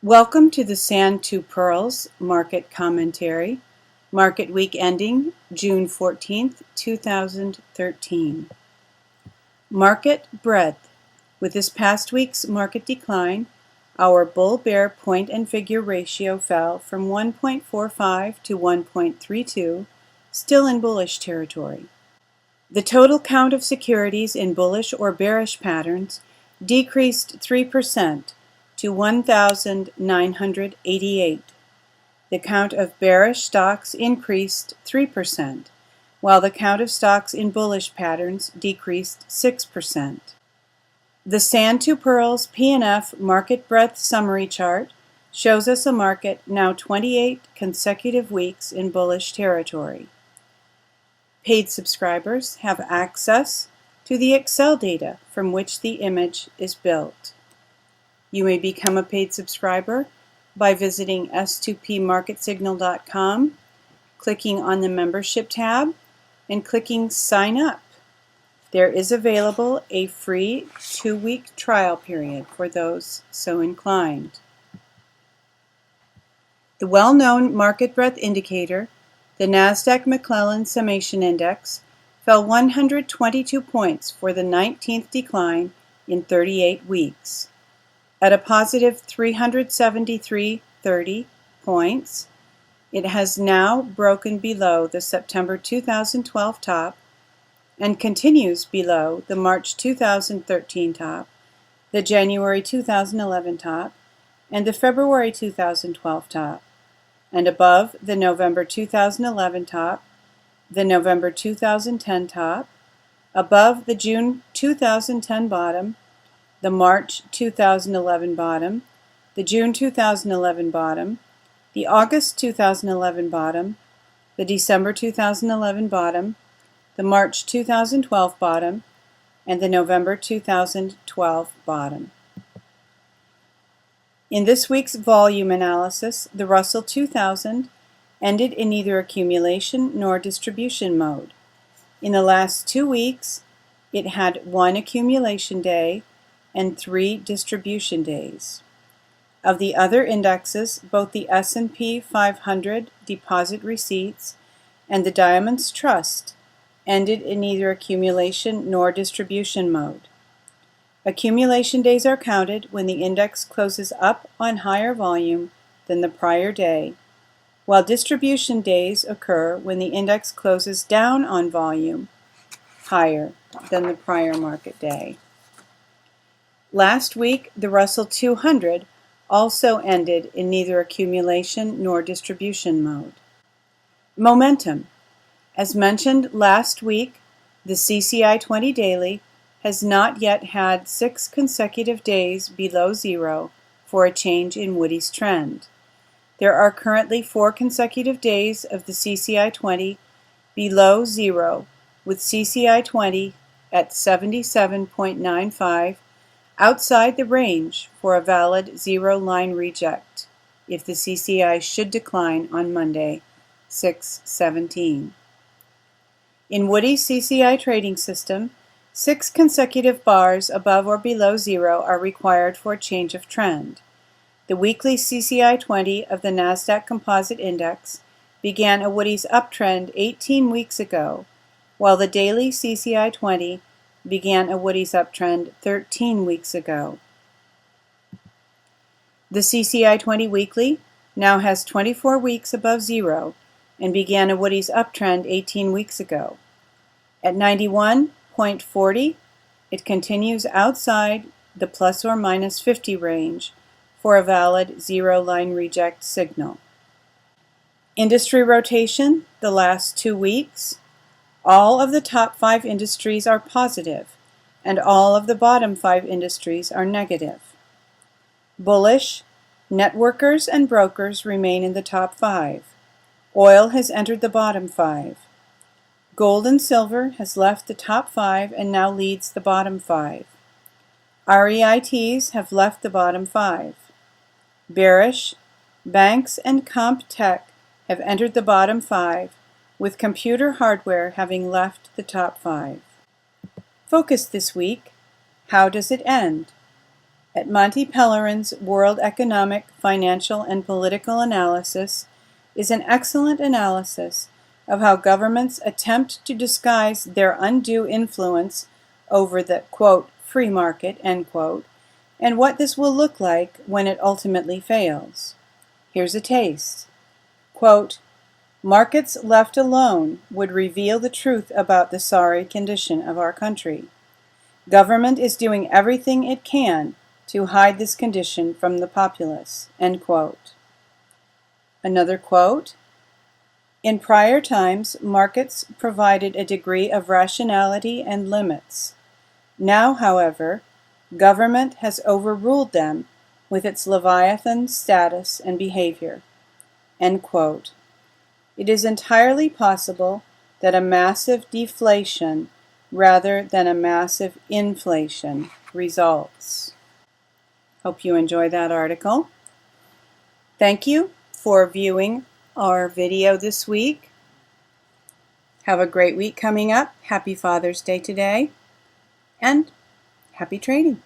Welcome to the Sand to Pearls Market Commentary, Market Week ending June 14th, 2013. Market breadth. With this past week's market decline, our bull-bear point and figure ratio fell from 1.45 to 1.32, still in bullish territory. The total count of securities in bullish or bearish patterns decreased 3%, to 1,988. The count of bearish stocks increased 3%, while the count of stocks in bullish patterns decreased 6%. The Sand to Pearls P&F Market Breadth Summary Chart shows us a market now 28 consecutive weeks in bullish territory. Paid subscribers have access to the Excel data from which the image is built. You may become a paid subscriber by visiting s2pmarketsignal.com, clicking on the Membership tab, and clicking Sign Up. There is available a free 2-week trial period for those so inclined. The well-known market breadth indicator, the Nasdaq McClellan Summation Index, fell 122 points for the 19th decline in 38 weeks. At a positive 373.30 points, it has now broken below the September 2012 top and continues below the March 2013 top, the January 2011 top, and the February 2012 top, and above the November 2011 top, the November 2010 top, above the June 2010 bottom, the March 2011 bottom, the June 2011 bottom, the August 2011 bottom, the December 2011 bottom, the March 2012 bottom, and the November 2012 bottom. In this week's volume analysis, the Russell 2000 ended in neither accumulation nor distribution mode. In the last 2 weeks, it had 1 accumulation day and 3 distribution days. Of the other indexes, both the S&P 500 deposit receipts and the Diamonds Trust ended in neither accumulation nor distribution mode. Accumulation days are counted when the index closes up on higher volume than the prior day, while distribution days occur when the index closes down on volume higher than the prior market day. Last week, the Russell 200 also ended in neither accumulation nor distribution mode. Momentum. As mentioned last week, the CCI 20 daily has not yet had 6 consecutive days below zero for a change in Woody's trend. There are currently 4 consecutive days of the CCI 20 below zero, with CCI 20 at 77.95 outside the range for a valid zero-line reject if the CCI should decline on Monday, 6/17. In Woody's CCI trading system, 6 consecutive bars above or below zero are required for a change of trend. The weekly CCI 20 of the Nasdaq Composite Index began a Woody's uptrend 18 weeks ago, while the daily CCI 20 began a Woody's uptrend 13 weeks ago. The CCI 20 weekly now has 24 weeks above zero and began a Woody's uptrend 18 weeks ago. At 91.40, it continues outside the plus or minus 50 range for a valid zero-line reject signal. Industry rotation the last 2 weeks. All of the top 5 industries are positive, and all of the bottom 5 industries are negative. Bullish, networkers and brokers remain in the top 5. Oil has entered the bottom 5. Gold and silver has left the top 5 and now leads the bottom 5. REITs have left the bottom 5. Bearish, banks and comp tech have entered the bottom 5, with computer hardware having left the top 5. Focus this week. How does it end? At Monty Pellerin's World Economic, Financial, and Political Analysis is an excellent analysis of how governments attempt to disguise their undue influence over the, quote, free market, end quote, and what this will look like when it ultimately fails. Here's a taste. Quote, markets left alone would reveal the truth about the sorry condition of our country. Government is doing everything it can to hide this condition from the populace, end quote. Another quote, in prior times, markets provided a degree of rationality and limits. Now, however, government has overruled them with its Leviathan status and behavior, end quote. It is entirely possible that a massive deflation rather than a massive inflation results. Hope you enjoy that article. Thank you for viewing our video this week. Have a great week coming up. Happy Father's Day today, and happy trading.